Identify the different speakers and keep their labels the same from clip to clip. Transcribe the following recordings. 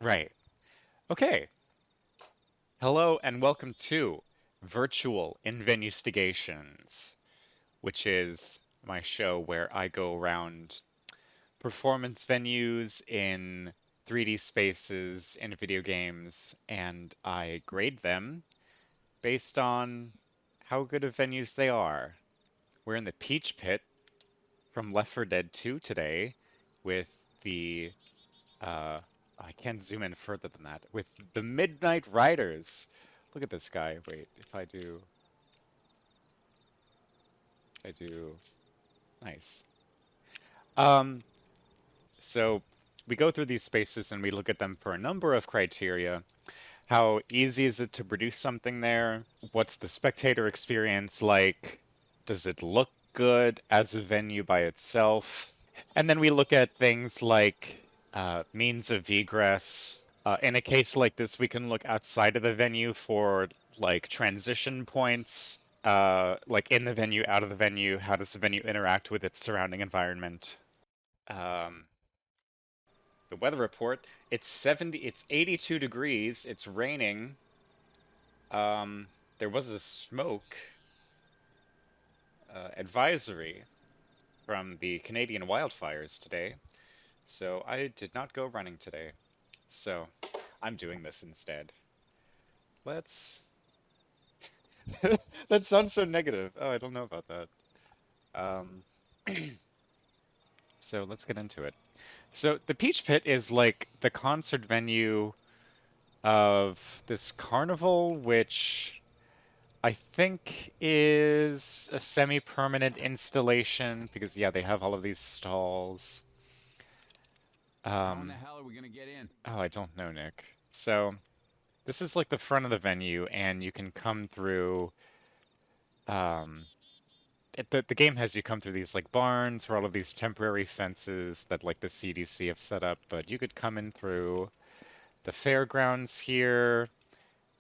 Speaker 1: Right. Okay. Hello and welcome to Virtual In-Venue-Stigations, which is my show where I go around performance venues in 3D spaces in video games and I grade them based on how good of venues they are. We're in the Peach Pit from Left 4 Dead 2 today with the Uh, I can't zoom in further than that. With the Midnight Riders. Look at this guy. Wait, if I do, nice. Um, so we go through these spaces and we look at them for a number of criteria. How easy is it to produce something there? What's the spectator experience like? Does it look good as a venue by itself? And then we look at things like means of egress. In a case like this, we can look outside of the venue for like transition points, like in the venue, out of the venue. How does the venue interact with its surrounding environment? Um, the weather report, it's 82 degrees, it's raining. Um, there was a smoke advisory from the Canadian wildfires today, so I did not go running today. So I'm doing this instead. Let's. That sounds so negative. Oh, I don't know about that. Um, so let's get into it. So the Peach Pit is like the concert venue of this carnival, which I think is a semi-permanent installation because yeah, they have all of these stalls.
Speaker 2: How in the
Speaker 1: Um,
Speaker 2: hell are we gonna get in?
Speaker 1: oh, I don't know, Nick. So this is like the front of the venue, and you can come through. Um, the game has you come through these like barns or all of these temporary fences that like the CDC have set up, but you could come in through the fairgrounds here,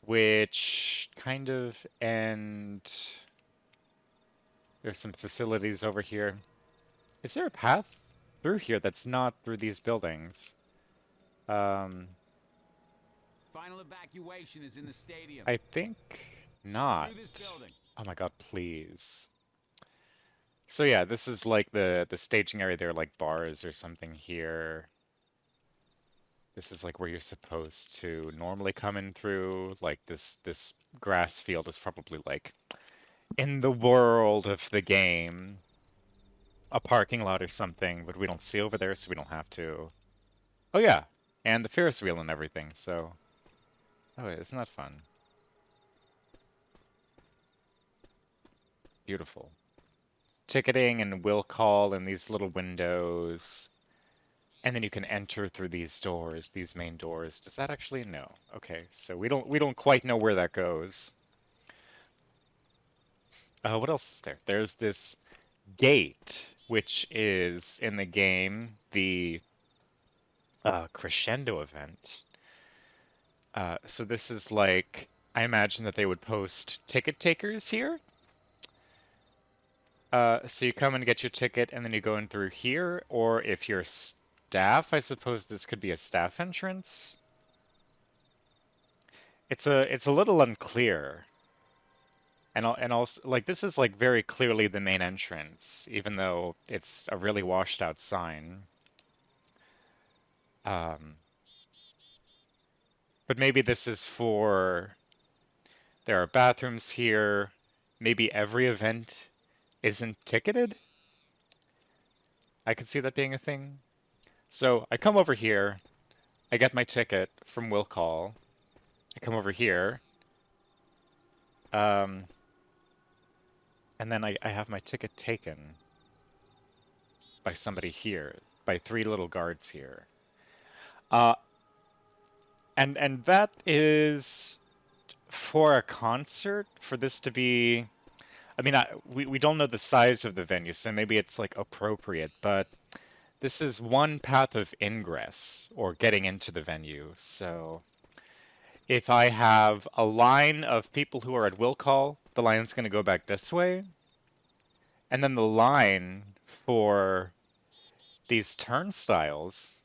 Speaker 1: which kind of end. There's some facilities over here. Is there a path through here that's not through these buildings? Um,
Speaker 2: Final evacuation is in the stadium.
Speaker 1: I think not.
Speaker 2: Through this building.
Speaker 1: Oh my God, please. So yeah, this is like the staging area. There are like bars or something here. This is like where you're supposed to normally come in through. Like this grass field is probably like in the world of the game, a parking lot or something, but we don't see over there, so we don't have to. Oh yeah, and the Ferris wheel and everything. So, oh, wait, isn't that fun? Beautiful. Ticketing and will call in these little windows. And then you can enter through these doors, these main doors. Does that actually? No. Okay, so we don't quite know where that goes. What else is there? There's this gate, which is in the game the crescendo event. So this is like I imagine that they would post ticket takers here. So you come and get your ticket, and then you go in through here, or if you're staff, I suppose this could be a staff entrance. It's a little unclear. And also like this is like very clearly the main entrance, even though it's a really washed out sign. Um, but maybe this is for there are bathrooms here. Maybe every event isn't ticketed. I could see that being a thing. So I come over here, I get my ticket from Will Call. I come over here, um, and then I have my ticket taken by somebody here, by three little guards here. Uh, and that is for a concert, for this to be. I mean, we don't know the size of the venue, so maybe it's like appropriate, but this is one path of ingress or getting into the venue. So if I have a line of people who are at will call, the line's going to go back this way, and then the line for these turnstiles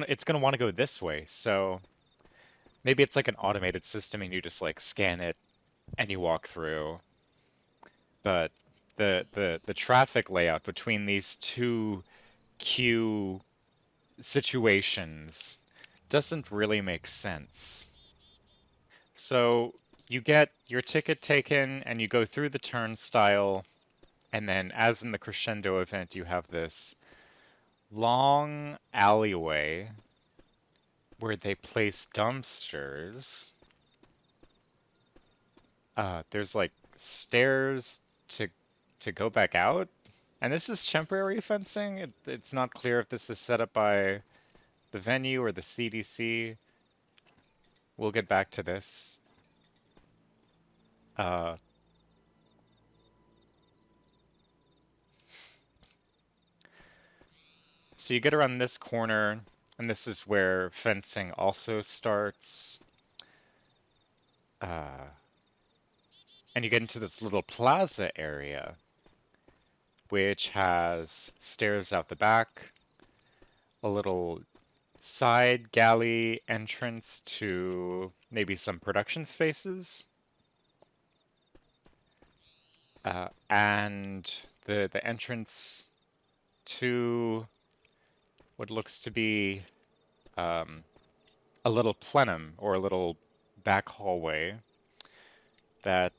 Speaker 1: it's gonna want to go this way. So maybe it's like an automated system and you just like scan it and you walk through. But the traffic layout between these two queue situations doesn't really make sense. So you get your ticket taken and you go through the turnstile, and then as in the crescendo event, you have this long alleyway where they place dumpsters. There's like stairs to to go back out. And this is temporary fencing. It's not clear if this is set up by the venue or the CDC. We'll get back to this. Uh, so you get around this corner, and this is where fencing also starts. Uh, and you get into this little plaza area, which has stairs out the back, a little side galley entrance to maybe some production spaces, and the entrance to what looks to be um, a little plenum or a little back hallway that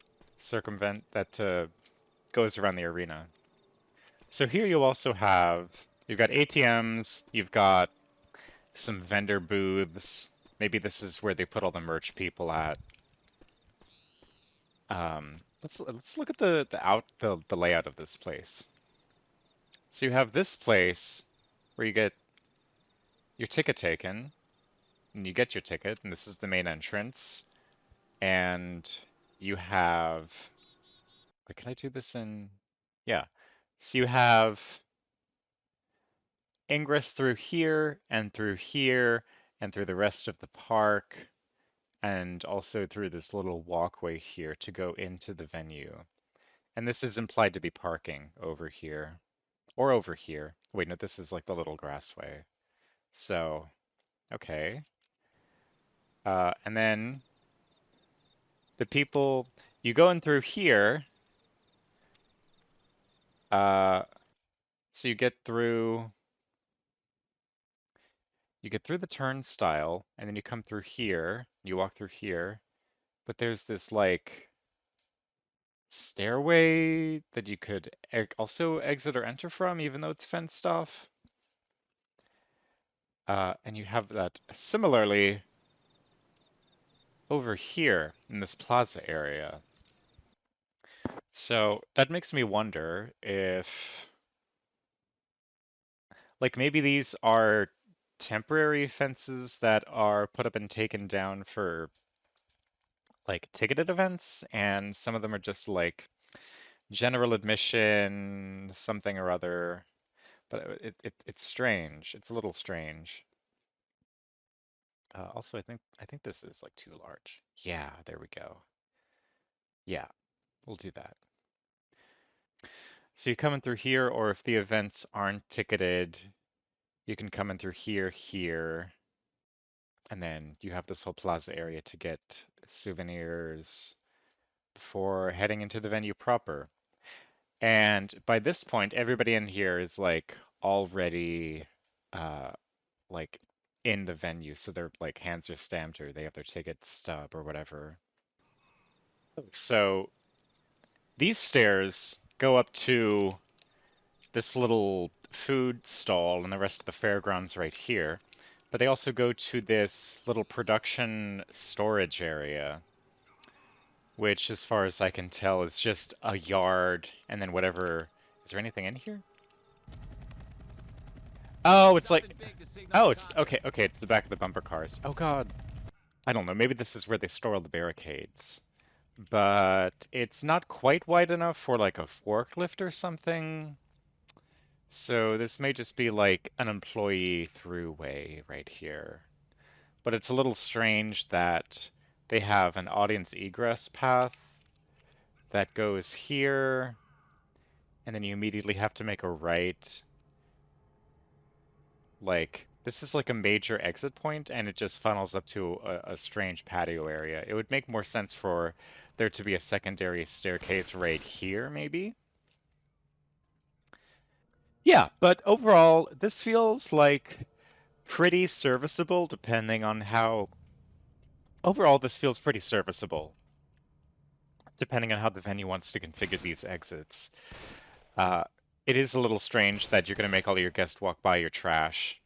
Speaker 1: that goes around the arena. So here you also have you've got ATMs, you've got some vendor booths. Maybe this is where they put all the merch people at. Let's look at the layout of this place. So you have this place where you get your ticket taken, and you get your ticket, and this is the main entrance. And you have, wait, can I do this in? Yeah. So you have ingress through here, and through the rest of the park, and also through this little walkway here to go into the venue. And this is implied to be parking over here. Or over here. Wait, no, this is like the little grassway. So, okay. And then the people, you go in through here, uh, so you get through the turnstile, and then you come through here, you walk through here, but there's this like stairway that you could also exit or enter from, even though it's fenced off. And you have that similarly over here in this plaza area. So that makes me wonder if, like, maybe these are temporary fences that are put up and taken down for, like, ticketed events, and some of them are just, like, general admission, something or other. But it's strange. It's a little strange. Also, I think this is, like, too large. Yeah, there we go. Yeah, we'll do that. So you come in through here, or if the events aren't ticketed, you can come in through here, and then you have this whole plaza area to get souvenirs before heading into the venue proper. And by this point, everybody in here is like already uh like in the venue, so their like hands are stamped or they have their ticket stub or whatever. So these stairs go up to this little food stall and the rest of the fairgrounds right here. But they also go to this little production storage area, which, as far as I can tell, is just a yard and then whatever. Is there anything in here? Oh, it's like.
Speaker 2: Something big to signal
Speaker 1: Oh,
Speaker 2: the
Speaker 1: it's
Speaker 2: target.
Speaker 1: okay. Okay, it's the back of the bumper cars. Oh God, I don't know. Maybe this is where they store all the barricades, but it's not quite wide enough for like a forklift or something. So this may just be like an employee throughway right here. But it's a little strange that they have an audience egress path that goes here, and then you immediately have to make a right, like This is like a major exit point, and it just funnels up to a strange patio area. It would make more sense for there to be a secondary staircase right here, maybe? Yeah, but overall, this feels like pretty serviceable depending on how... Overall, this feels pretty serviceable depending on how the venue wants to configure these exits. Uh, it is a little strange that you're going to make all your guests walk by your trash.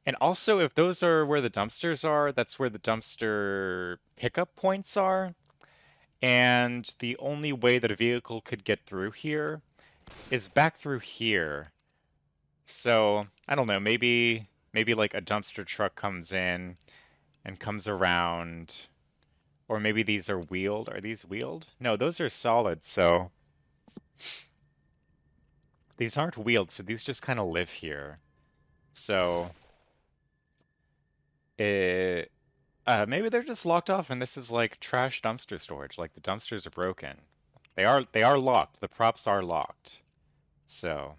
Speaker 1: And also, if those are where the dumpsters are, that's where the dumpster pickup points are. And the only way that a vehicle could get through here is back through here. So, I don't know, maybe like a dumpster truck comes in and comes around, or maybe these are wheeled. Are these wheeled? No, those are solid, so these aren't wheeled, so these just kind of live here. So, it, maybe they're just locked off and this is like trash dumpster storage, like the dumpsters are broken. They are locked. The props are locked. So,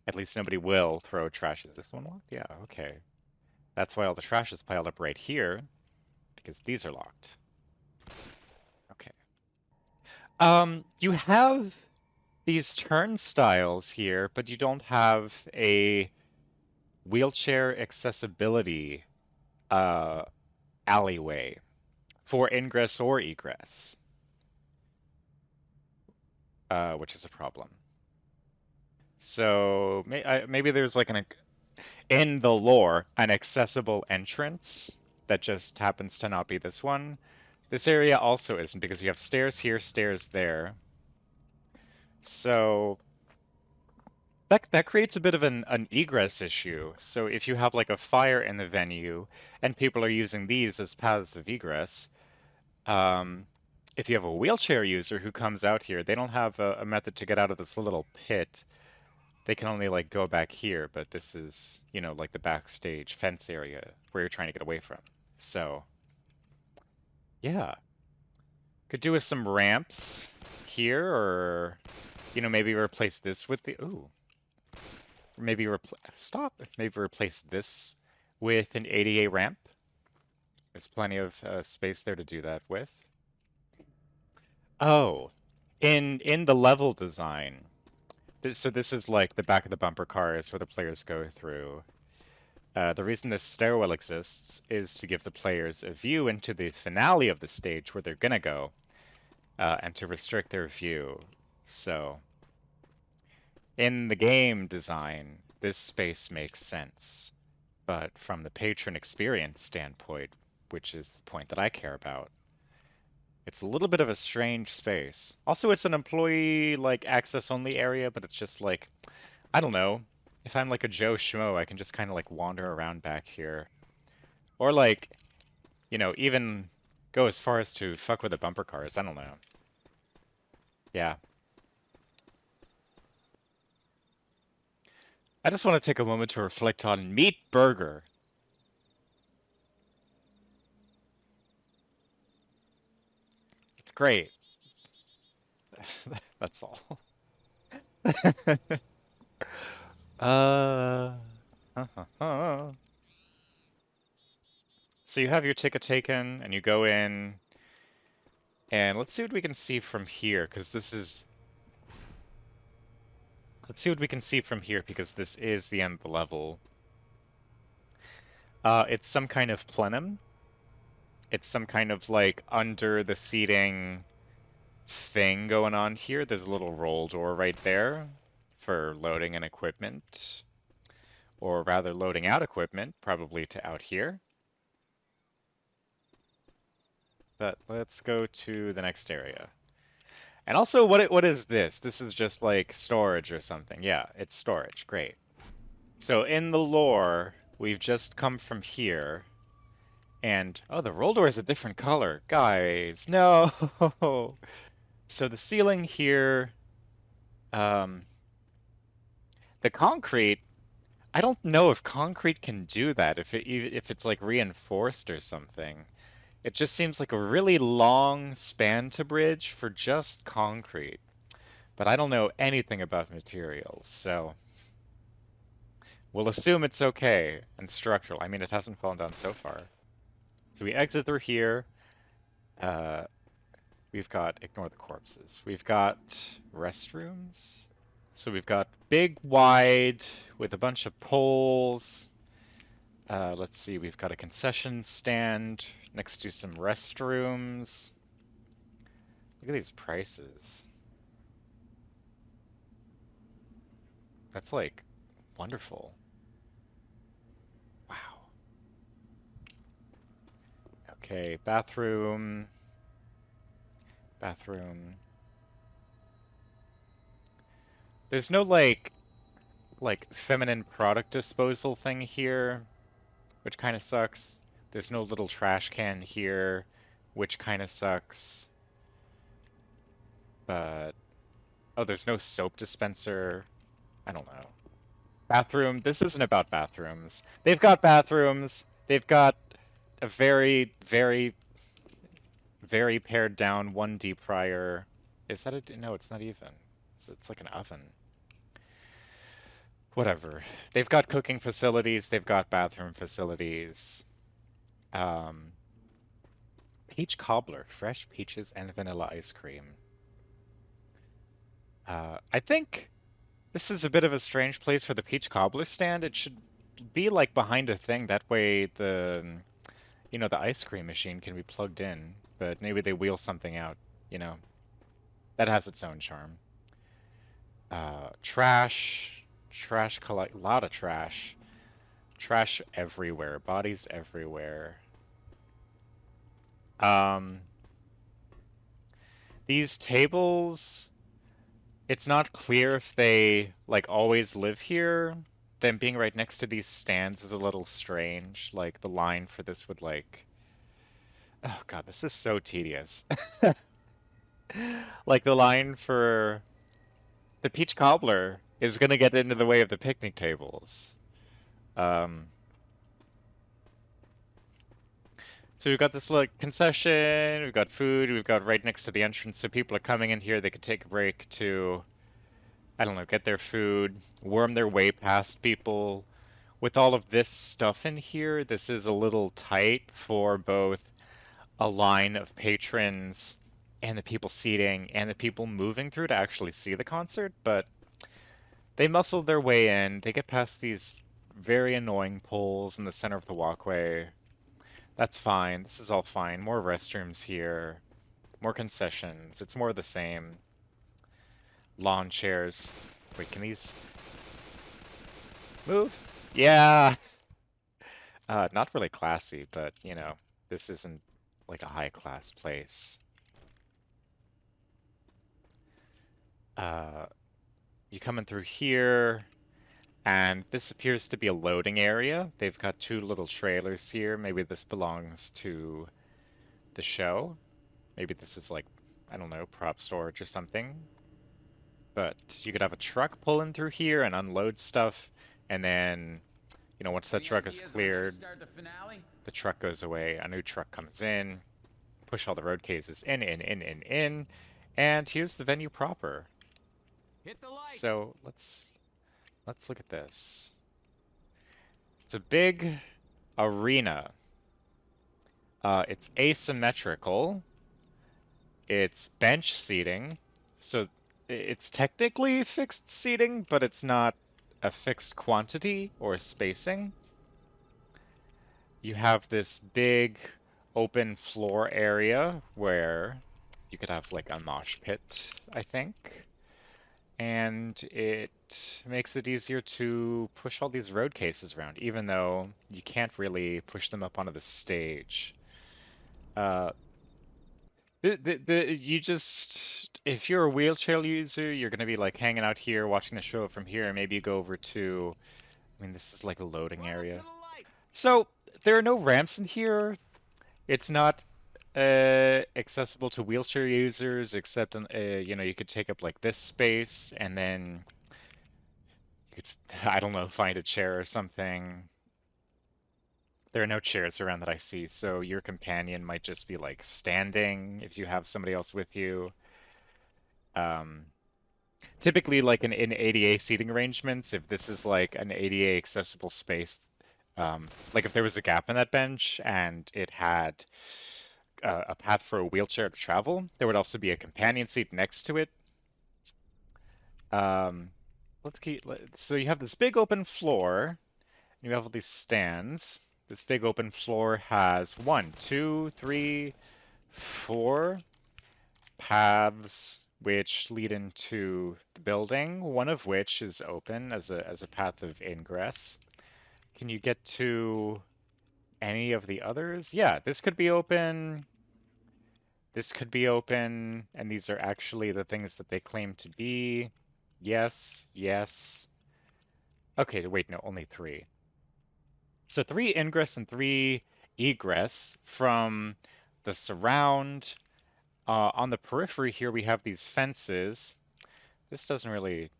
Speaker 1: at least nobody will throw trash. Is this one locked? Yeah, okay. That's why all the trash is piled up right here, because these are locked. Okay. You have these turnstiles here, but you don't have a wheelchair accessibility uh alleyway for ingress or egress, which is a problem. So maybe there's like an in the lore an accessible entrance that just happens to not be this one. This area also isn't because you have stairs here, stairs there. So that creates a bit of an egress issue. So if you have like a fire in the venue and people are using these as paths of egress, um, if you have a wheelchair user who comes out here, they don't have a method to get out of this little pit. They can only like go back here, but this is, like the backstage fence area where you're trying to get away from. So, yeah. Could do with some ramps here or, maybe replace this with the, ooh, maybe stop. Maybe replace this with an ADA ramp. There's plenty of space there to do that with. Oh, in the level design. So this is like the back of the bumper cars where the players go through. The reason this stairwell exists is to give the players a view into the finale of the stage where they're gonna go, and to restrict their view. So, in the game design, this space makes sense. But from the patron experience standpoint, which is the point that I care about, it's a little bit of a strange space. Also, it's an employee, like, access only area, but it's just like, I don't know. If I'm like a Joe Schmo, I can just kind of like wander around back here. Or like, even go as far as to fuck with the bumper cars. I don't know. Yeah. I just want to take a moment to reflect on Meat Burger. It's great. That's all. Uh, so you have your ticket taken, and you go in, and let's see what we can see from here, because this is... Let's see what we can see from here, because this is the end of the level. It's some kind of plenum. It's some kind of, like, under the seating thing going on here. There's a little roll door right there for loading in equipment, or rather loading out equipment, probably to out here. But let's go to the next area. And also, what is this? This is just like storage or something. Yeah, it's storage. Great. So in the lore, we've just come from here, and oh, the roll door is a different color. Guys, no. So the ceiling here, um, the concrete, I don't know if concrete can do that, if it's like reinforced or something. It just seems like a really long span to bridge for just concrete. But I don't know anything about materials, so We'll assume it's okay and structural. I mean, it hasn't fallen down so far. So we exit through here. Uh, we've got, ignore the corpses. We've got restrooms. So we've got big, wide, with a bunch of poles. Let's see, we've got a concession stand next to some restrooms. Look at these prices. That's like wonderful. Wow. Okay, bathroom. Bathroom. There's no like feminine product disposal thing here, which kind of sucks. There's no little trash can here, which kind of sucks. But oh, there's no soap dispenser. I don't know. Bathroom. This isn't about bathrooms. They've got bathrooms. They've got a very, very, very pared down one deep fryer. Is that a... No, it's not even. It's like an oven. Whatever. They've got cooking facilities. They've got bathroom facilities. Um, Peach cobbler, fresh peaches and vanilla ice cream. I think this is a bit of a strange place for the peach cobbler stand. It should be like behind a thing. That way the ice cream machine can be plugged in. But maybe they wheel something out, you know. That has its own charm. Trash. Trash collect. Lot of trash. Trash everywhere. Bodies everywhere. Um, these tables, it's not clear if they like always live here. Them being right next to these stands is a little strange. Like the line for this would like, oh God, this is so tedious. Like the line for the peach cobbler is gonna get into the way of the picnic tables. Um, so we've got this like concession, we've got food, we've got right next to the entrance, so people are coming in here, they could take a break to, I don't know, get their food, worm their way past people. With all of this stuff in here, this is a little tight for both a line of patrons and the people seating and the people moving through to actually see the concert, but they muscle their way in. They get past these very annoying poles in the center of the walkway. That's fine. This is all fine. More restrooms here. More concessions. It's more the same. Lawn chairs. Wait, can these move? Yeah. Not really classy, but, this isn't like a high-class place. Uh, you come in through here, and this appears to be a loading area. They've got two little trailers here. Maybe this belongs to the show. Maybe this is like, I don't know, prop storage or something. But you could have a truck pull in through here and unload stuff, and then, once that
Speaker 2: Any
Speaker 1: truck is
Speaker 2: ideas on how to
Speaker 1: cleared,
Speaker 2: start the finale?
Speaker 1: the truck goes away, a new truck comes in, push all the road cases in, and here's the venue proper.
Speaker 2: Hit the lights.
Speaker 1: So let's look at this. It's a big arena. It's asymmetrical. It's bench seating, so it's technically fixed seating, but it's not a fixed quantity or spacing. You have this big open floor area where you could have like a mosh pit, I think. And it makes it easier to push all these road cases around, even though you can't really push them up onto the stage. Uh, you just, if you're a wheelchair user, you're going to be like hanging out here, watching the show from here, and maybe you go over to, I mean, this is like a loading
Speaker 2: Run up to
Speaker 1: area.
Speaker 2: the light.
Speaker 1: So there are no ramps in here. It's not accessible to wheelchair users, except you could take up like this space, and then you could, I don't know, find a chair or something. There are no chairs around that I see, so your companion might just be like standing if you have somebody else with you. Um, Typically, like in ADA seating arrangements, if this is like an ADA accessible space, like if there was a gap in that bench and it had a path for a wheelchair to travel, there would also be a companion seat next to it. Um, so you have this big open floor, and you have all these stands. This big open floor has one, two, three, four paths which lead into the building, one of which is open as a path of ingress. Can you get to any of the others? Yeah, this could be open. This could be open, and these are actually the things that they claim to be. Yes, yes. Okay, wait, no, only three. So three ingress and three egress from the surround. On the periphery here, we have these fences. This doesn't really...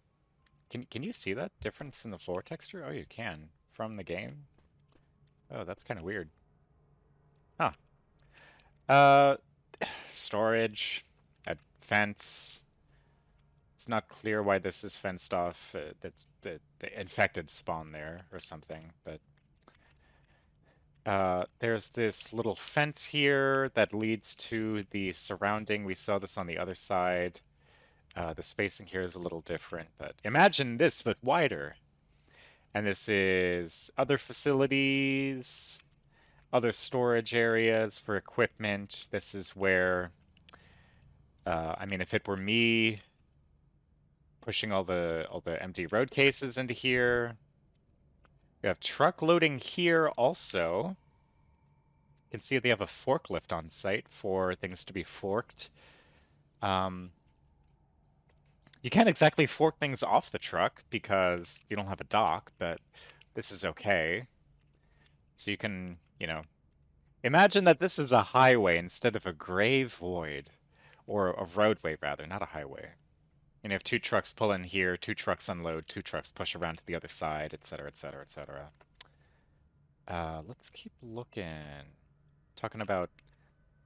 Speaker 1: Can you see that difference in the floor texture? Oh, you can. From the game? Oh, that's kind of weird. Huh. Uh, storage, a fence. It's not clear why this is fenced off. That's the infected spawn there or something, but there's this little fence here that leads to the surrounding. We saw this on the other side. The spacing here is a little different, but imagine this, but wider. And this is other facilities, other storage areas for equipment. This is where, I mean, if it were me pushing all the empty road cases into here, we have truck loading here also. You can see they have a forklift on site for things to be forked. Um, you can't exactly fork things off the truck because you don't have a dock, but this is okay. So you can, you know, imagine that this is a highway instead of a gray void, or a roadway rather, not a highway. And you have two trucks pull in here, two trucks unload, two trucks push around to the other side, etc., etc., etc. Let's keep looking. Talking about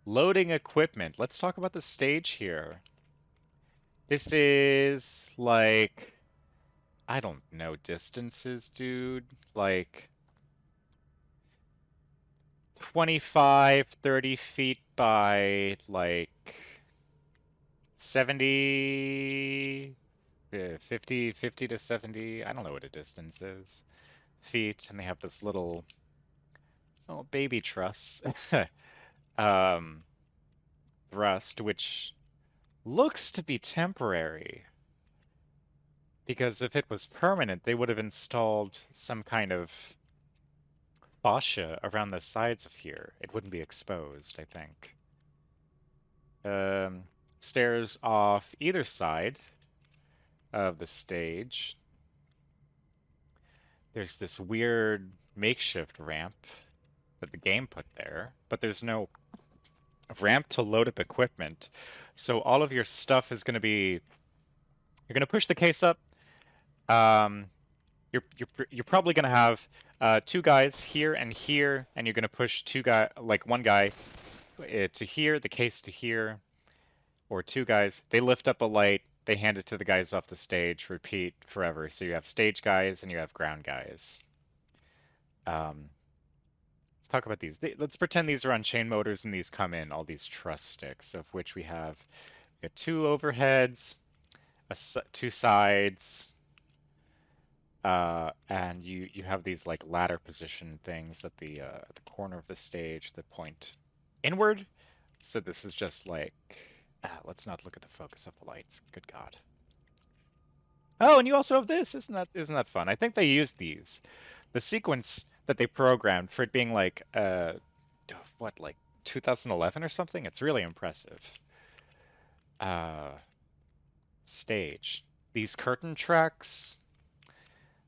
Speaker 1: loading equipment. Let's talk about the stage here. This is like, I don't know distances, dude. Like 25, 30 feet by like 70, 50 to 70. I don't know what a distance is. Feet, and they have this little, oh, baby truss. um, Thrust, which looks to be temporary. Because if it was permanent, they would have installed some kind of fascia around the sides of here. It wouldn't be exposed, I think. Um, Stairs off either side of the stage. There's this weird makeshift ramp that the game put there, but there's no ramp to load up equipment. So all of your stuff is going to be, you're going to push the case up. Um, you're probably going to have two guys here, and you're going to push like one guy to here, the case to here, or two guys. They lift up a light, they hand it to the guys off the stage, repeat forever. So you have stage guys and you have ground guys. Um, let's talk about these. Let's pretend these are on chain motors and these come in, all these truss sticks, of which we have two overheads, two sides, and you have these like ladder position things at the corner of the stage that point inward. So this is just like, let's not look at the focus of the lights. Good God. Oh, and you also have this. Isn't that fun? I think they used these. The sequence that they programmed for it being like what, like 2011 or something? It's really impressive. Uh Stage. These curtain tracks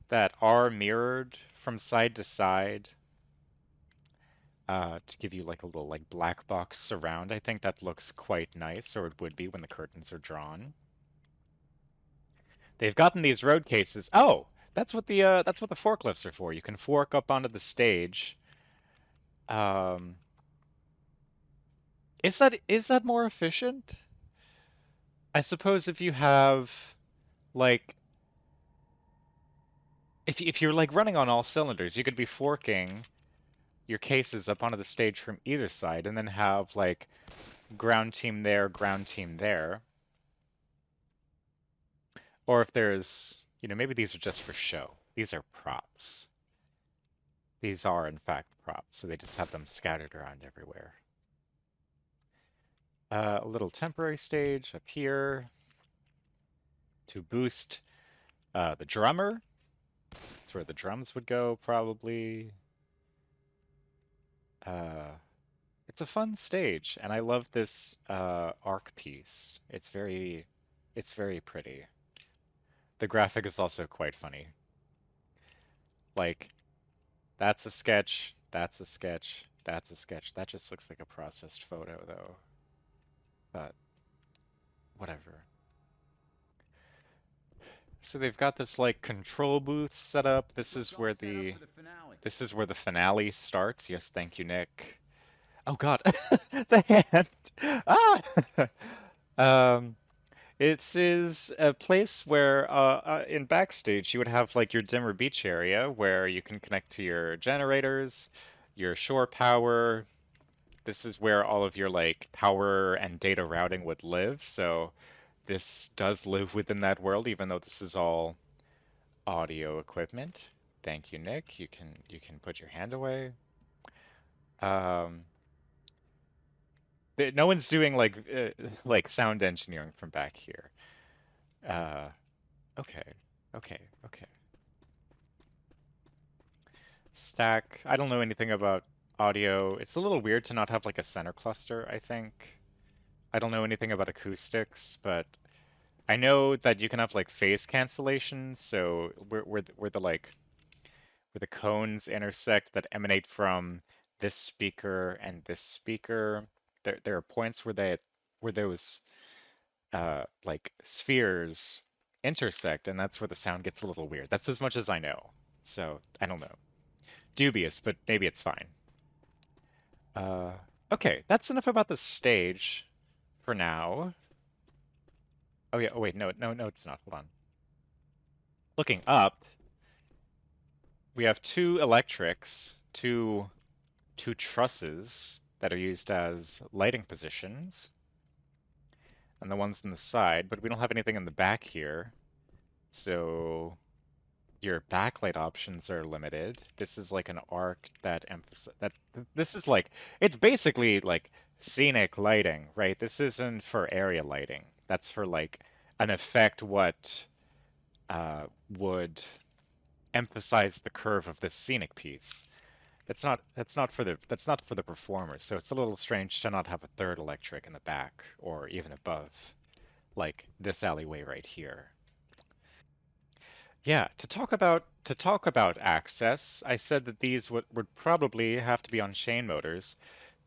Speaker 1: that are mirrored from side to side to give you like a little like black box surround. I think that looks quite nice, or it would be when the curtains are drawn. They've gotten these road cases. Oh, that's what the forklifts are for. You can fork up onto the stage. Um, is that more efficient? I suppose if you have Like, if you're like running on all cylinders, you could be forking your cases up onto the stage from either side and then have like ground team there, ground team there. Or if there's, maybe these are just for show. These are props. These are, in fact, props, so they just have them scattered around everywhere. A little temporary stage up here to boost the drummer. That's where the drums would go, probably. Uh, it's a fun stage, and I love this arc piece. It's very pretty. The graphic is also quite funny. Like, that's a sketch, that's a sketch, that's a sketch. That just looks like a processed photo, though. But whatever. So they've got this like control booth set up. This
Speaker 2: Looks
Speaker 1: is
Speaker 2: all
Speaker 1: where
Speaker 2: set up
Speaker 1: the
Speaker 2: for the finale.
Speaker 1: this is where the finale starts. Yes, thank you, Nick. Oh God, the hand. Ah. Um, it is a place where, in backstage, you would have like your dimmer beach area where you can connect to your generators, your shore power. This is where all of your like power and data routing would live. So this does live within that world, even though this is all audio equipment. Thank you, Nick. You can put your hand away. Um, no one's doing like sound engineering from back here. Uh, okay, okay, okay. Stack. I don't know anything about audio. It's a little weird to not have like a center cluster, I think. I don't know anything about acoustics, but I know that you can have like phase cancellation, so where the cones intersect that emanate from this speaker and this speaker. There are points where those like spheres intersect, and that's where the sound gets a little weird. That's as much as I know. So I don't know. Dubious, but maybe it's fine. Uh, okay, that's enough about the stage for now. Oh yeah. Oh wait, no, no, no, it's not. Hold on. Looking up, we have two electrics, two trusses that are used as lighting positions, and the ones on the side, but we don't have anything in the back here. So your backlight options are limited. This is like an arc that emphasize that this is like it's basically like scenic lighting, right? This isn't for area lighting. That's for like an effect what would emphasize the curve of this scenic piece. That's not for the performers. So it's a little strange to not have a third electric in the back or even above, like this alleyway right here. Yeah, to talk about access, I said that these would probably have to be on chain motors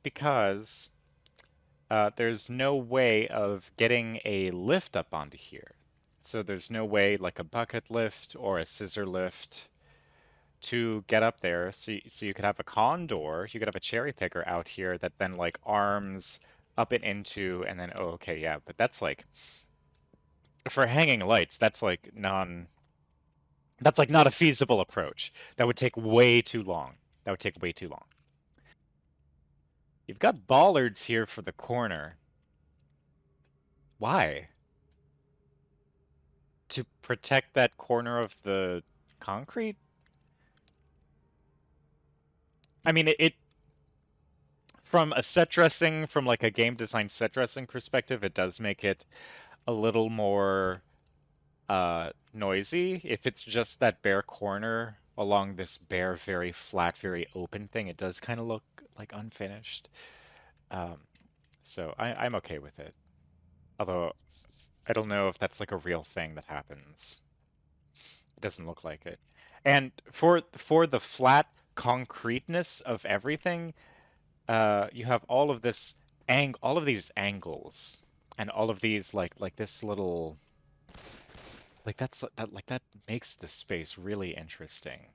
Speaker 1: because there's no way of getting a lift up onto here. So there's no way like a bucket lift or a scissor lift to get up there. So you could have a condor, you could have a cherry picker out here that then like arms up and into, and then oh okay yeah, but that's like for hanging lights, that's like not a feasible approach. That would take way too long. That would take way too long. You've got bollards here for the corner. Why? To protect that corner of the concrete? I mean, it from a set dressing, from like a game design set dressing perspective, it does make it a little more noisy. If it's just that bare corner along this bare, very flat, very open thing, it does kind of look like unfinished. Um, so I'm okay with it. Although I don't know if that's like a real thing that happens. It doesn't look like it. And for the flat concreteness of everything, you have all of these angles, and all of these like this little that makes the space really interesting.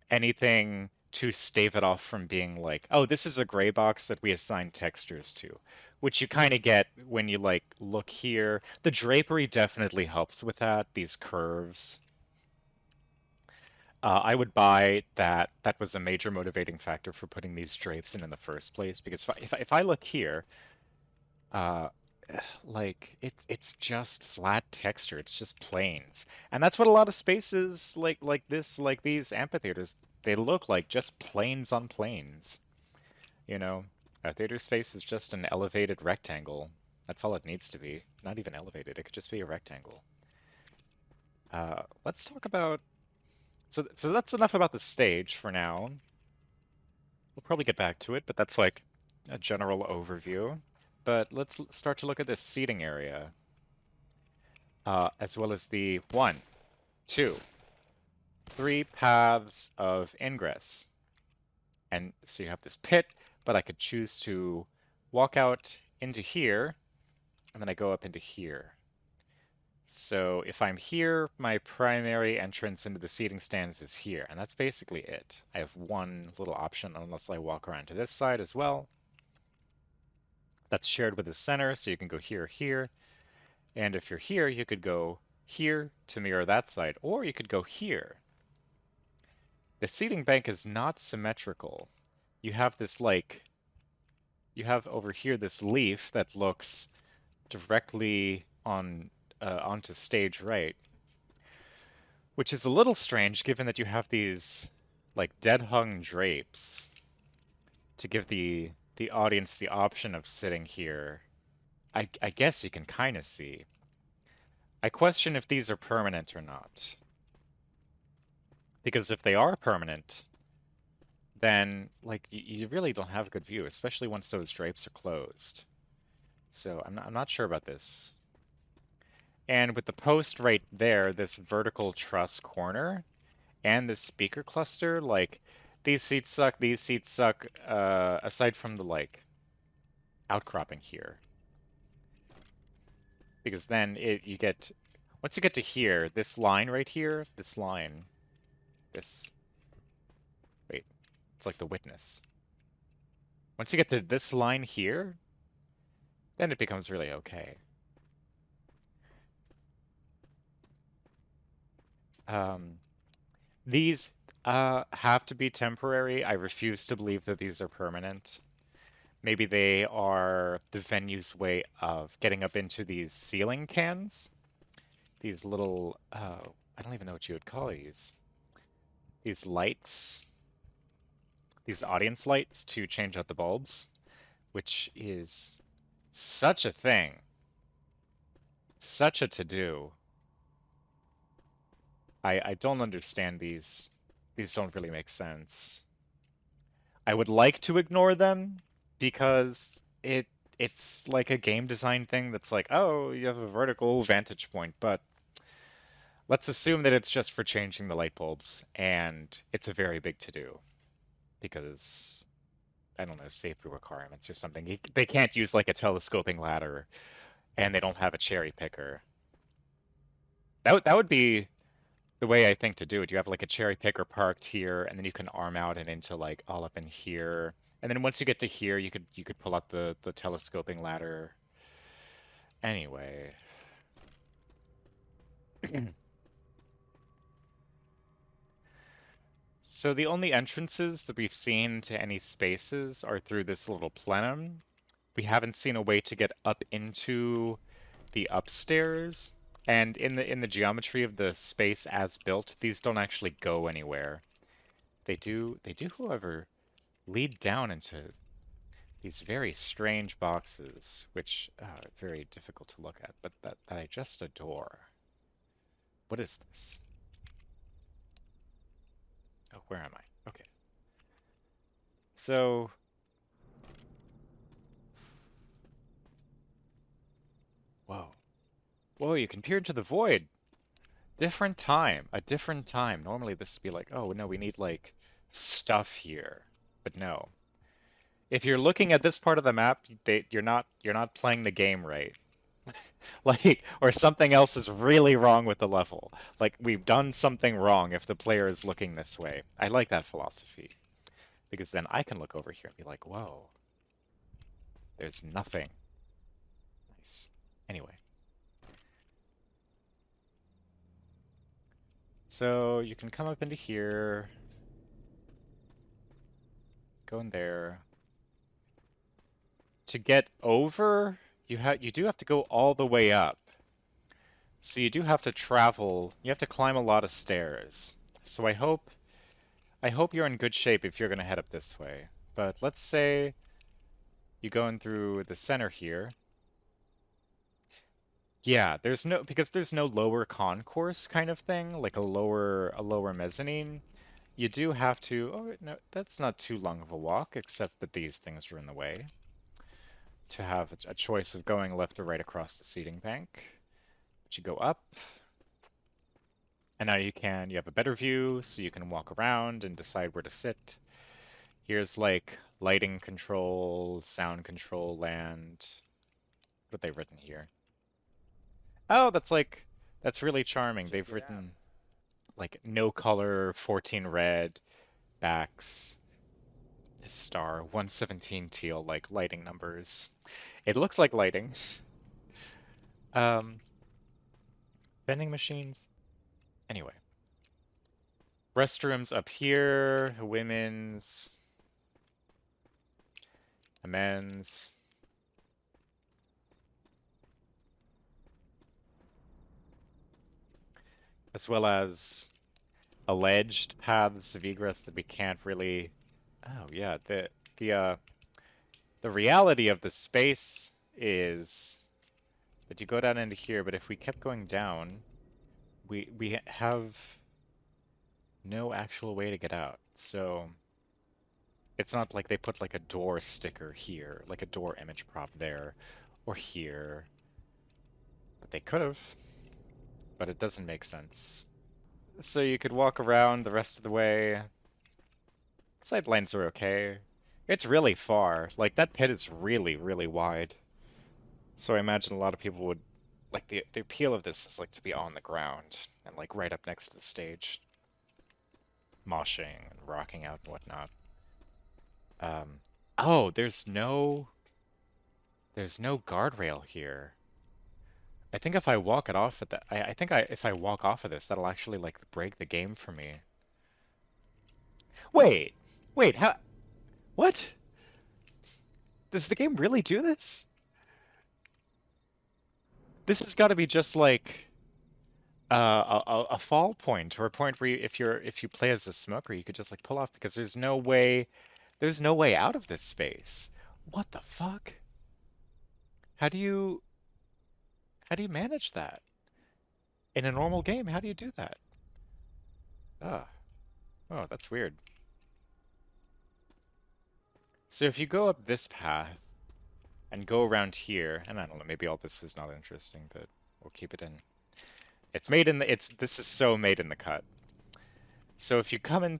Speaker 1: Anything to stave it off from being like, oh, this is a gray box that we assign textures to. which you kind of get when you like look here. The drapery definitely helps with that, these curves. I would buy that. That was a major motivating factor for putting these drapes in the first place, because if I look here, uh, like it's just flat texture. It's just plains, and that's what a lot of spaces like this, like these amphitheaters, they look like, just plains on plains. You know, a theater space is just an elevated rectangle. That's all it needs to be. Not even elevated. It could just be a rectangle. Let's talk about. So that's enough about the stage for now. We'll probably get back to it, but that's like a general overview. But let's start to look at this seating area, as well as the one, two, three paths of ingress. And so you have this pit, but I could choose to walk out into here, and then I go up into here. So if I'm here, my primary entrance into the seating stands is here, and that's basically it. I have one little option unless I walk around to this side as well. That's shared with the center, so you can go here or here. And if you're here, you could go here to mirror that side, or you could go here. The seating bank is not symmetrical. You have this you have over here this leaf that looks directly onto stage right, which is a little strange given that you have these like dead hung drapes to give the audience the option of sitting here. I guess you can kind of see. I question if these are permanent or not. Because if they are permanent, then like you really don't have a good view, especially once those drapes are closed. So I'm not sure about this. And with the post right there, this vertical truss corner, and this speaker cluster, like these seats suck, aside from the like outcropping here. Because then you get, once you get to here, this line right here, this line, this, wait, it's like the witness. Once you get to this line here, then it becomes really okay. Um, these have to be temporary. I refuse to believe that these are permanent. Maybe they are the venue's way of getting up into these ceiling cans. These little, I don't even know what you would call these. These lights, these audience lights to change out the bulbs, which is such a thing, such a to-do. I don't understand these. These don't really make sense. I would like to ignore them because it's like a game design thing that's like, oh, you have a vertical vantage point, but let's assume that it's just for changing the light bulbs, and it's a very big to-do because I don't know, safety requirements or something. They can't use like a telescoping ladder, and they don't have a cherry picker. That would be the way I think to do it. You have like a cherry picker parked here, and then you can arm out and into like all up in here. And then once you get to here, you could pull out the telescoping ladder. Anyway, so the only entrances that we've seen to any spaces are through this little plenum. We haven't seen a way to get up into the upstairs. And in the geometry of the space as built, these don't actually go anywhere. They do, however, lead down into these very strange boxes, which are very difficult to look at, but that I just adore. What is this? Oh, where am I? Okay. So, whoa. Whoa, you can peer into the void. Different time. A different time. Normally this would be like, oh no, we need like stuff here. But no. If you're looking at this part of the map, you're not playing the game right. Like, or something else is really wrong with the level. Like, we've done something wrong if the player is looking this way. I like that philosophy, because then I can look over here and be like, whoa, there's nothing. space. Anyway, so you can come up into here, go in there. To get over, you do have to go all the way up. So you do have to travel, you have to climb a lot of stairs. So I hope you're in good shape if you're going to head up this way. But let's say you go in through the center here. Yeah, because there's no lower concourse kind of thing, like a lower mezzanine. You do have to, oh no, that's not too long of a walk, except that these things are in the way. To have a choice of going left or right across the seating bank. But you go up, and now you have a better view, so you can walk around and decide where to sit. Here's like lighting control, sound control land. What have they written here? Oh, that's really charming.
Speaker 2: Check
Speaker 1: They've
Speaker 2: it out.
Speaker 1: written like no color, 14 red, backs, star, 117 teal, like lighting numbers. It looks like lighting. Um, vending machines. Anyway, restrooms up here, women's, a men's, as well as alleged paths of egress that we can't really. Oh yeah, the reality of the space is that you go down into here, but if we kept going down, we have no actual way to get out. So it's not like they put like a door sticker here, like a door image prop there, or here. But they could have, but it doesn't make sense. So you could walk around the rest of the way. Sightlines are okay. It's really far. Like, that pit is really, really wide. So I imagine a lot of people would, like, the appeal of this is, like, to be on the ground and, like, right up next to the stage, moshing and rocking out and whatnot. Um, oh, there's no guardrail here. I think if I walk it off at I think if I walk off of this, that'll actually, like, break the game for me. Wait, wait, what? Does the game really do this? This has got to be just like a fall point or a point where if you play as a smoker, you could just like pull off because there's no way out of this space. What the fuck? How do you how do you manage that in a normal game? How do you do that? Ah, oh, that's weird. So if you go up this path and go around here, and I don't know, maybe all this is not interesting, but we'll keep it in. This is so made in the cut. So if you come in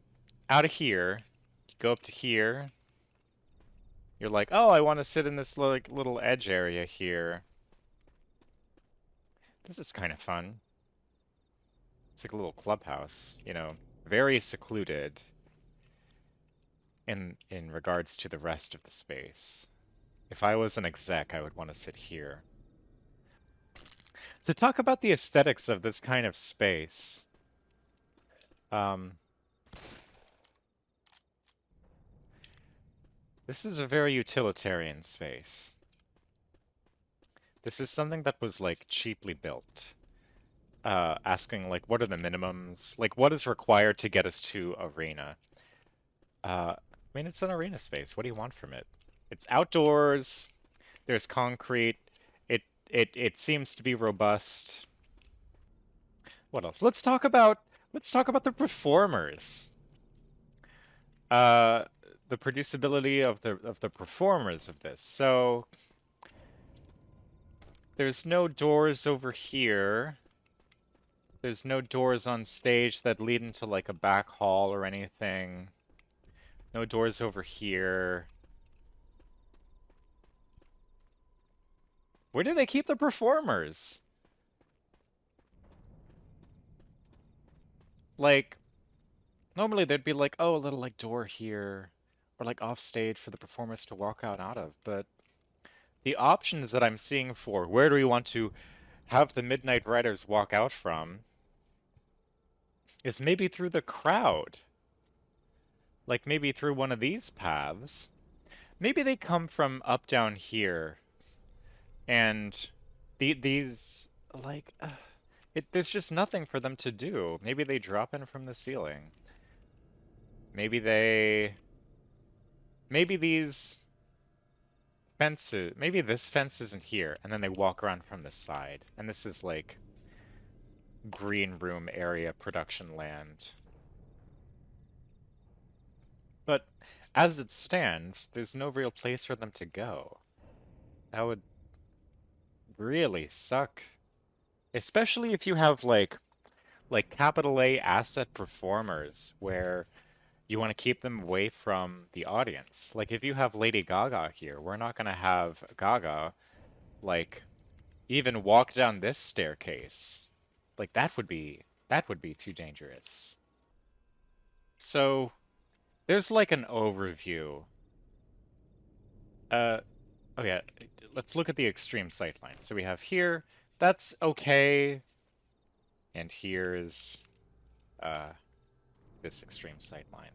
Speaker 1: out of here, you go up to here, you're like, oh, I want to sit in this like little edge area here. This is kind of fun. It's like a little clubhouse, very secluded in regards to the rest of the space. If I was an exec, I would want to sit here. To talk about the aesthetics of this kind of space, um, this is a very utilitarian space. This is something that was like cheaply built. Asking like what are the minimums? Like what is required to get us to arena? I mean it's an arena space. What do you want from it? It's outdoors. There's concrete. It seems to be robust. What else? Let's talk about the performers. Uh, the producibility of the performers of this. So there's no doors over here. There's no doors on stage that lead into like a back hall or anything. No doors over here. Where do they keep the performers? Like, normally there'd be like, oh, a little like door here, or like off stage for the performers to walk out of, but the options that I'm seeing for where do we want to have the Midnight Riders walk out from is maybe through the crowd. Like maybe through one of these paths. Maybe they come from up down here and these like there's just nothing for them to do. Maybe they drop in from the ceiling. Maybe they maybe these fences, maybe this fence isn't here and then they walk around from the side. And this is like green room area production land. But as it stands, there's no real place for them to go. That would really suck. Especially if you have like capital A asset performers where you want to keep them away from the audience. Like if you have Lady Gaga here, we're not going to have Gaga like even walk down this staircase. Like that would be too dangerous. So there's like an overview. Uh oh yeah, let's look at the extreme sightlines. So we have here, that's okay, and here's uh this extreme sightline.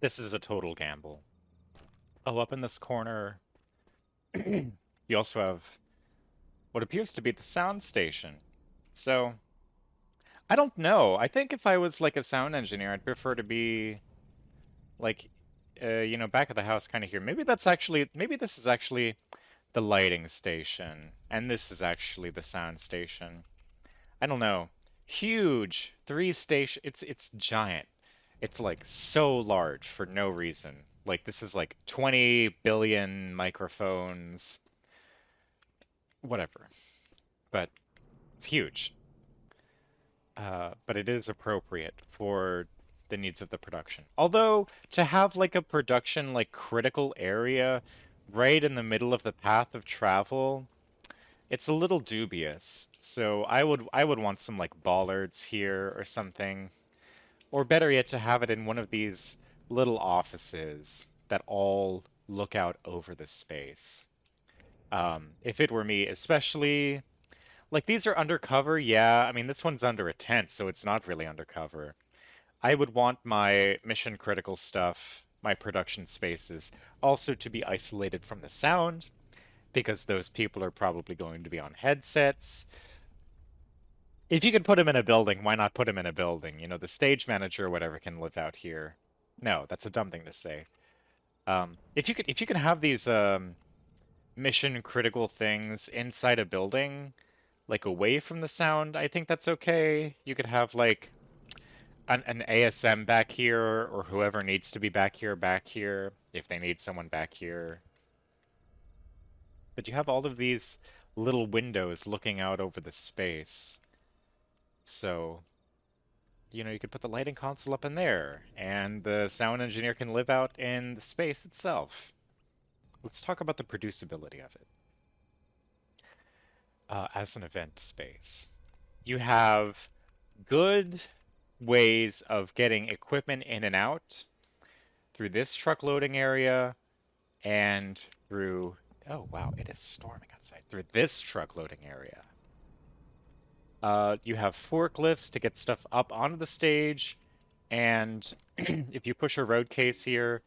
Speaker 1: This is a total gamble. Oh, up in this corner, you also have what appears to be the sound station. So, I don't know. I think if I was like a sound engineer, I'd prefer to be like, back of the house kind of here. Maybe this is actually the lighting station, and this is actually the sound station. I don't know. Huge, three station. It's giant. It's like so large for no reason. Like this is like 20 billion microphones, whatever. But it's huge. But it is appropriate for the needs of the production. Although to have like a production like critical area right in the middle of the path of travel, it's a little dubious. So I would want some like bollards here or something. Or better yet, to have it in one of these little offices that all look out over the space. If it were me, especially like these are undercover, yeah. I mean, this one's under a tent, so it's not really undercover. I would want my mission critical stuff, my production spaces, also to be isolated from the sound, because those people are probably going to be on headsets. If you could put him in a building, why not put him in a building? You know, the stage manager or whatever can live out here. No, that's a dumb thing to say. If you can have these mission critical things inside a building, like away from the sound, I think that's okay. You could have like an ASM back here, or whoever needs to be back here, if they need someone back here. But you have all of these little windows looking out over the space. So, you could put the lighting console up in there, and the sound engineer can live out in the space itself. Let's talk about the producibility of it as an event space. You have good ways of getting equipment in and out through this truck loading area and through, oh wow, it is storming outside, through this truck loading area. You have forklifts to get stuff up onto the stage, and if you push a road case here,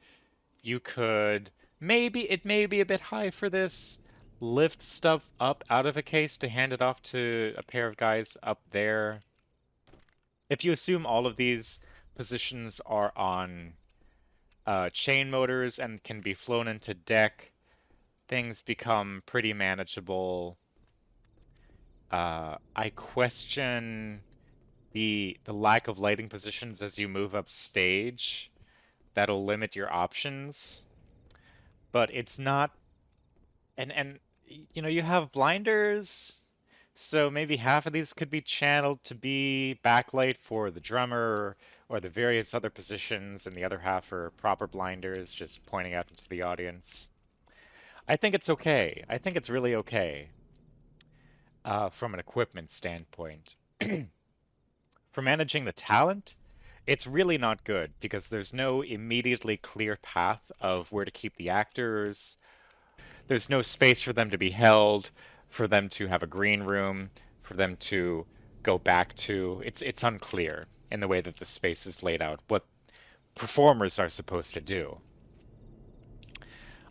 Speaker 1: you could, maybe it may be a bit high for this, lift stuff up out of a case to hand it off to a pair of guys up there. If you assume all of these positions are on chain motors and can be flown into deck, things become pretty manageable. I question the lack of lighting positions as you move up stage. That'll limit your options, but it's not. And you have blinders, so maybe half of these could be channeled to be backlight for the drummer or the various other positions, and the other half are proper blinders, just pointing out into the audience. I think it's okay. I think it's really okay from an equipment standpoint. For managing the talent, it's really not good because there's no immediately clear path of where to keep the actors there's no space for them to be held, for them to have a green room, for them to go back to. It's unclear in the way that the space is laid out what performers are supposed to do.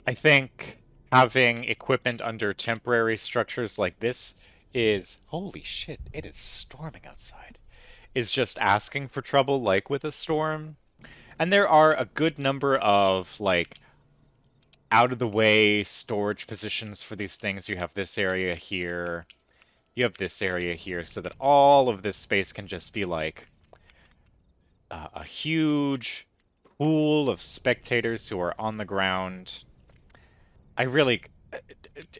Speaker 1: I think having equipment under temporary structures like this is holy shit, it is storming outside. Is just asking for trouble like with a storm. And there are a good number of like out of the way storage positions for these things. You have this area here. You have this area here so that all of this space can just be like a huge pool of spectators who are on the ground. I really,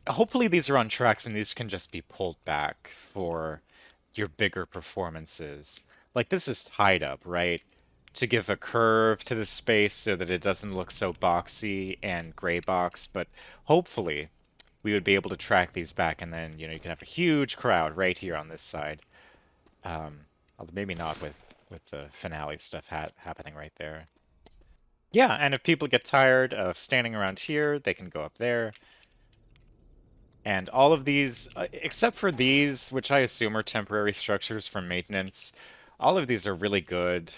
Speaker 1: hopefully these are on tracks and these can just be pulled back for your bigger performances. Like this is tied up, right? To give a curve to the space so that it doesn't look so boxy and gray box, but hopefully we would be able to track these back and then, you can have a huge crowd right here on this side. Although maybe not with the finale stuff happening right there. Yeah, and if people get tired of standing around here, they can go up there. And all of these, except for these, which I assume are temporary structures for maintenance, all of these are really good.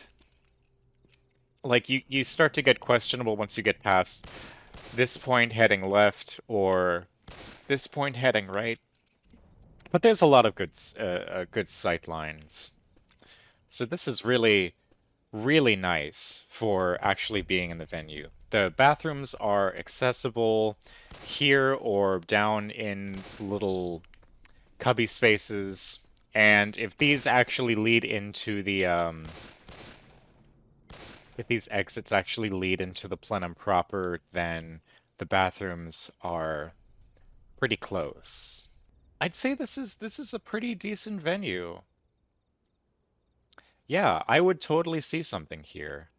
Speaker 1: Like, you start to get questionable once you get past this point heading left or this point heading right. But there's a lot of good sight lines. So this is really, really nice for actually being in the venue. The bathrooms are accessible here or down in little cubby spaces. And if these actually lead into the, if these exits actually lead into the plenum proper, then the bathrooms are pretty close. I'd say this is a pretty decent venue. Yeah, I would totally see something here.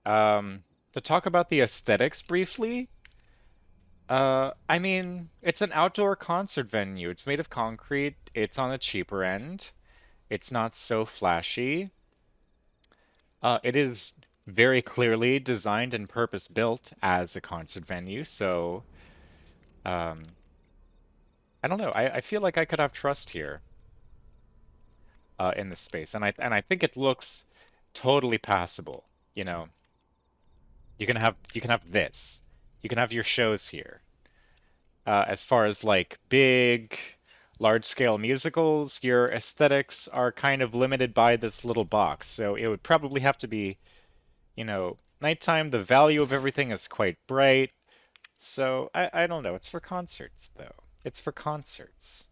Speaker 1: To talk about the aesthetics briefly, I mean, it's an outdoor concert venue. It's made of concrete. It's on the cheaper end. It's not so flashy. It is very clearly designed and purpose-built as a concert venue, so um, I don't know. I feel like I could have trust here in this space, and I think it looks totally passable. You know, you can have this. You can have your shows here. As far as like big, large-scale musicals, your aesthetics are kind of limited by this little box, so it would probably have to be, nighttime. The value of everything is quite bright. So I don't know. It's for concerts though. It's for concerts.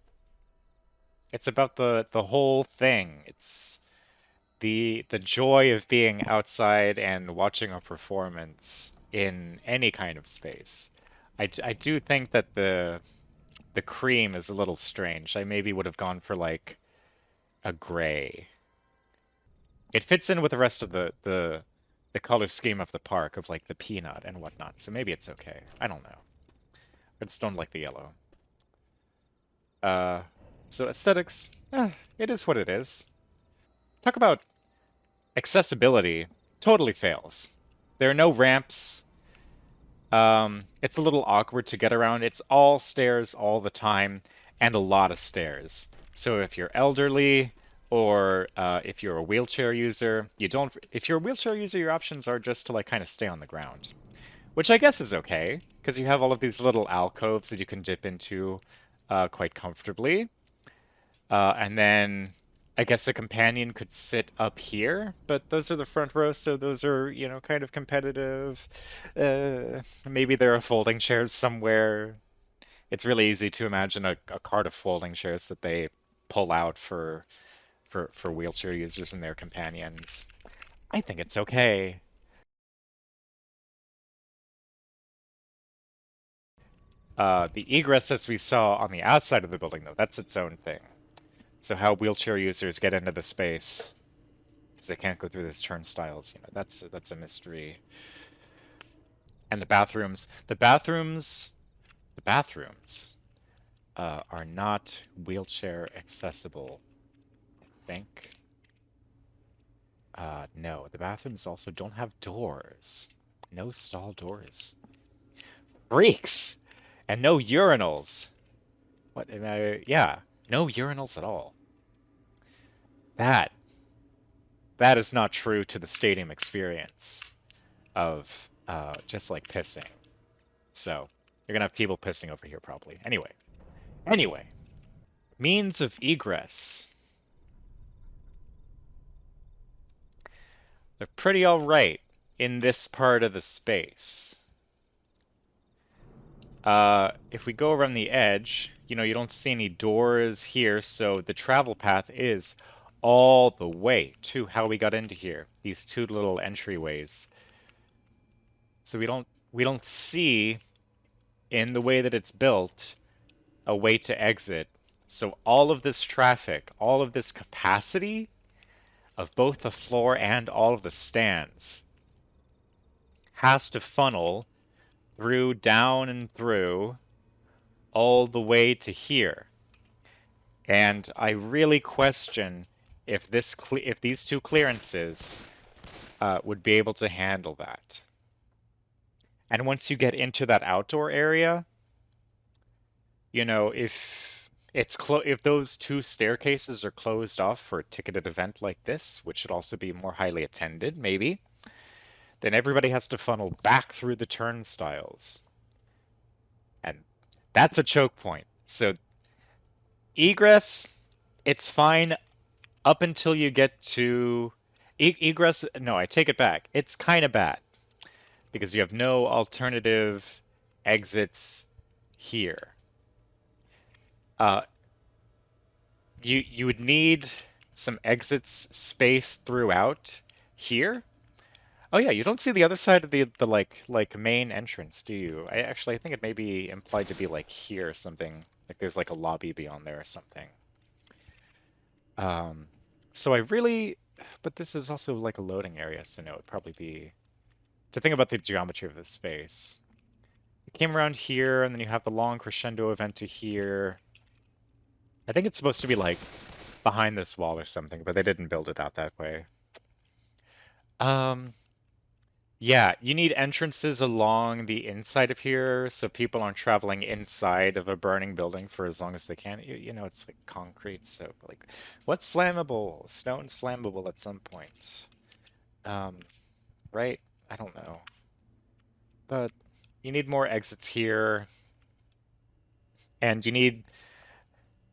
Speaker 1: It's about the whole thing. It's the joy of being outside and watching a performance in any kind of space. I do think that the cream is a little strange. I maybe would have gone for like a gray. It fits in with the rest of the color scheme of the park of like the peanut and whatnot. So maybe it's okay. I don't know. I just don't like the yellow. Uh, so aesthetics, it is what it is. Talk about accessibility. Totally fails. There are no ramps. It's a little awkward to get around. It's all stairs all the time, and a lot of stairs. So if you're elderly or if you're a wheelchair user, you don't. If you're a wheelchair user, your options are just to like kind of stay on the ground, which I guess is okay because you have all of these little alcoves that you can dip into quite comfortably. And then I guess a companion could sit up here, but those are the front rows, so those are, kind of competitive. Maybe there are folding chairs somewhere. It's really easy to imagine a cart of folding chairs that they pull out for wheelchair users and their companions. I think it's okay. The egress, as we saw on the outside of the building, though, that's its own thing. So how wheelchair users get into the space because they can't go through those turnstiles. That's a mystery. And the bathrooms are not wheelchair accessible. I think. No, the bathrooms also don't have doors. No stall doors. Freaks! And no urinals. What? Yeah, no urinals at all. That that is not true to the stadium experience of just like pissing. So you're gonna have people pissing over here probably. Anyway, means of egress. They're pretty all right in this part of the space. If we go around the edge, you don't see any doors here, so the travel path is all the way to how we got into here. These two little entryways. So we don't see in the way that it's built a way to exit. So all of this traffic, all of this capacity of both the floor and all of the stands has to funnel through, down and through, all the way to here. And I really question if these two clearances would be able to handle that. And once you get into that outdoor area, if those two staircases are closed off for a ticketed event like this, which should also be more highly attended, maybe, then everybody has to funnel back through the turnstiles. And that's a choke point. So egress, it's fine up until you get to egress. No, I take it back. It's kind of bad because you have no alternative exits here. Uh, you would need some exits spaced throughout here. Oh yeah, you don't see the other side of the like main entrance, do you? I think it may be implied to be like here or something. Like there's like a lobby beyond there or something. Um, so but this is also like a loading area, so no, it'd probably be to think about the geometry of this space. It came around here, and then you have the long crescendo event to here. I think it's supposed to be like behind this wall or something, but they didn't build it out that way. Um, yeah, you need entrances along the inside of here so people aren't traveling inside of a burning building for as long as they can. It's like concrete, so like what's flammable? Stone's flammable at some point. Um, right? I don't know. But you need more exits here, and you need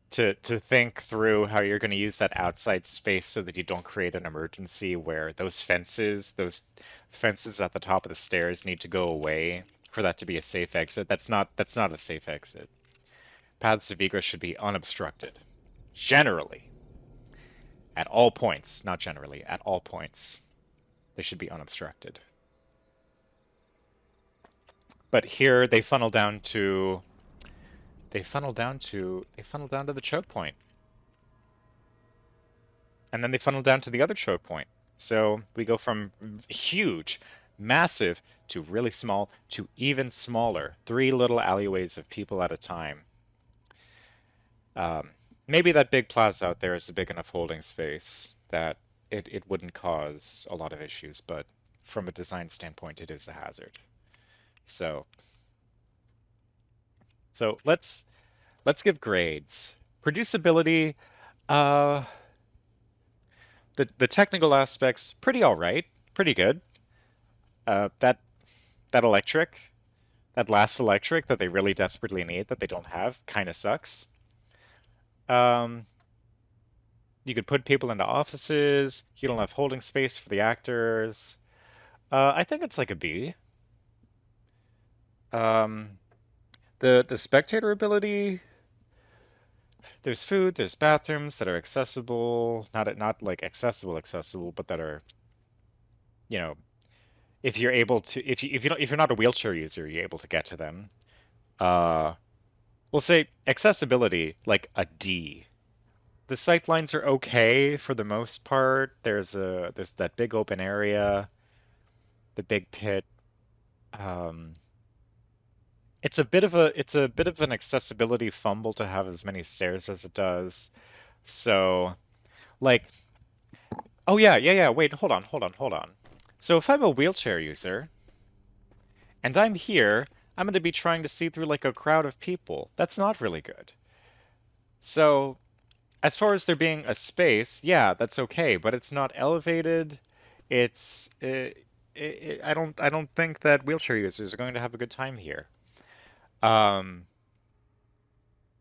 Speaker 1: to think through how you're going to use that outside space so that you don't create an emergency where those fences at the top of the stairs need to go away for that to be a safe exit. That's not a safe exit. Paths of egress should be unobstructed. Generally. At all points, not generally, at all points. They should be unobstructed. But here they funnel down to the choke point. And then they funnel down to the other choke point. So we go from huge, massive, to really small, to even smaller. Three little alleyways of people at a time. Um, Maybe that big plaza out there is a big enough holding space that it wouldn't cause a lot of issues, but from a design standpoint, it is a hazard. So so let's give grades. Producibility, uh, the technical aspects, pretty all right, pretty good. That that electric, that last electric that they really desperately need that they don't have, kind of sucks. Um, you could put people into offices. You don't have holding space for the actors. I think it's like a B. Um, the spectator ability. There's food. There's bathrooms that are accessible. Not like accessible, but that are you know if you're able to if you're not a wheelchair user, you're able to get to them. Uh, we'll say accessibility like a D. The sightlines are okay for the most part. There's that big open area, the big pit. Um, it's a bit of an accessibility fumble to have as many stairs as it does. So, like, oh yeah, yeah, yeah. Wait, hold on. So if I'm a wheelchair user and I'm here, I'm going to be trying to see through like a crowd of people. That's not really good. So, as far as there being a space, yeah, that's okay, but it's not elevated. It's I don't think that wheelchair users are going to have a good time here. Um,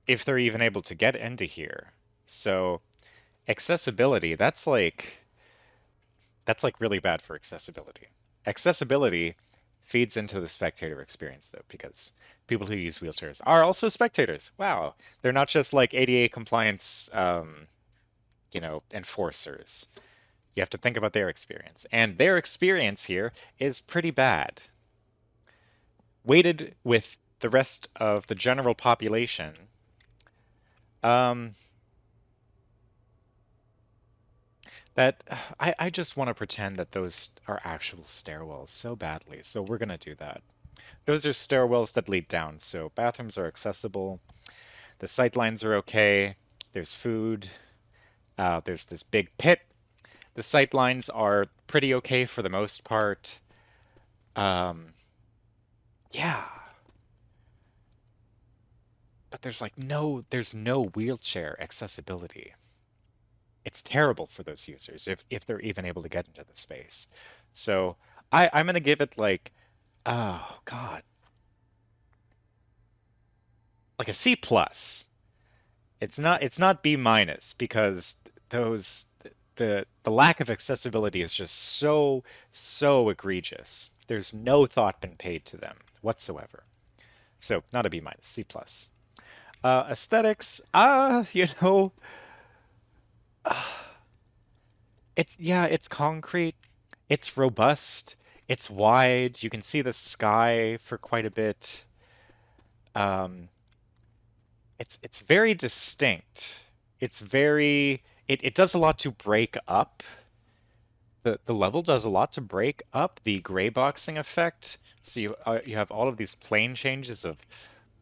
Speaker 1: if they're even able to get into here. So, accessibility, that's like really bad for accessibility. Accessibility feeds into the spectator experience though, because people who use wheelchairs are also spectators. Wow, they're not just like ADA compliance, enforcers. You have to think about their experience, and their experience here is pretty bad. Weighted with the rest of the general population, um, that I just want to pretend that those are actual stairwells so badly, so we're gonna do that. Those are stairwells that lead down, so bathrooms are accessible. The sightlines are okay. There's food. There's this big pit. The sightlines are pretty okay for the most part. Um, yeah, but there's no wheelchair accessibility. It's terrible for those users if they're even able to get into the space. So I'm gonna give it like, oh God, like a C plus. It's not B minus because those the lack of accessibility is just so egregious. There's no thought been paid to them whatsoever. So not a B minus, C plus. Aesthetics, it's concrete, it's robust, it's wide. You can see the sky for quite a bit. Um, it's very distinct. It does a lot to break up. The level does a lot to break up the gray boxing effect. So you have all of these plane changes of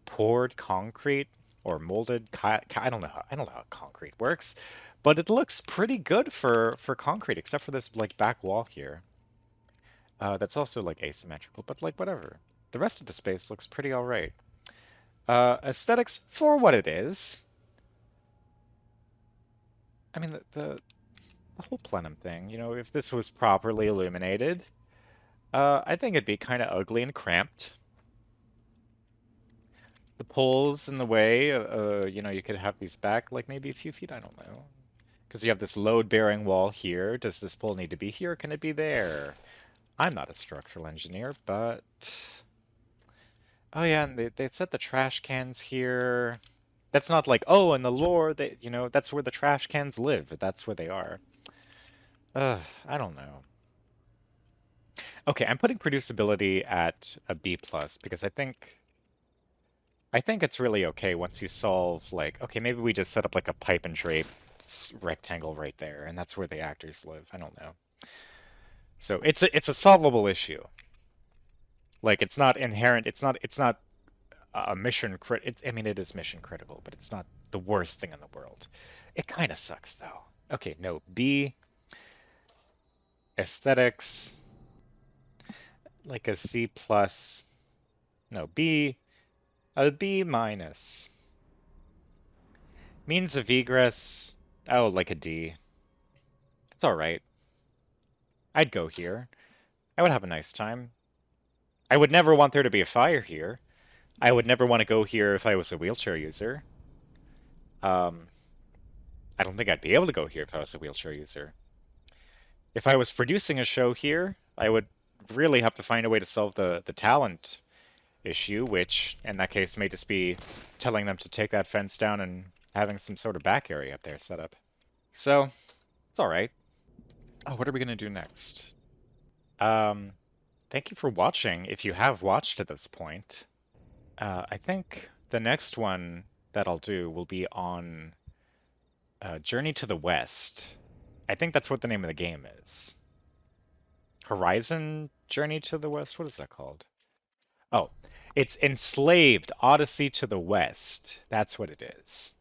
Speaker 1: poured concrete or molded. I don't know how concrete works, but it looks pretty good for concrete, except for this like back wall here. That's also like asymmetrical, but like whatever. The rest of the space looks pretty all right. Aesthetics for what it is. I mean, the whole plenum thing, if this was properly illuminated, I think it'd be kind of ugly and cramped. The poles in the way, you could have these back like maybe a few feet, I don't know. Because you have this load-bearing wall here. Does this pole need to be here? Can it be there? I'm not a structural engineer, but... Oh yeah, and they set the trash cans here. That's not like, oh, in the lore, that's where the trash cans live. That's where they are. I don't know. Okay, I'm putting producibility at a B plus because I think it's really okay once you solve like, okay, maybe we just set up like a pipe and drape rectangle right there, and that's where the actors live. I don't know. So it's a solvable issue. Like it's not inherent. It's not a mission crit. I mean, it is mission critical, but it's not the worst thing in the world. It kind of sucks though. Okay, no, B aesthetics like a C plus. No, B a B minus. Means of egress. Oh, like a D. It's all right. I'd go here. I would have a nice time. I would never want there to be a fire here. I would never want to go here if I was a wheelchair user. Um, I don't think I'd be able to go here if I was a wheelchair user. If I was producing a show here, I would really have to find a way to solve the talent issue, which in that case may just be telling them to take that fence down and having some sort of back area up there set up. So, it's all right. Oh, what are we going to do next? Um, Thank you for watching, if you have watched to this point. I think the next one that I'll do will be on Journey to the West. I think that's what the name of the game is. Horizon Journey to the West? What is that called? Oh, it's Enslaved Odyssey to the West. That's what it is.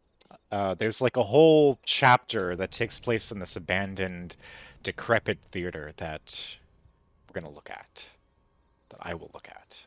Speaker 1: There's like a whole chapter that takes place in this abandoned, decrepit theater that we're going to look at, that I will look at.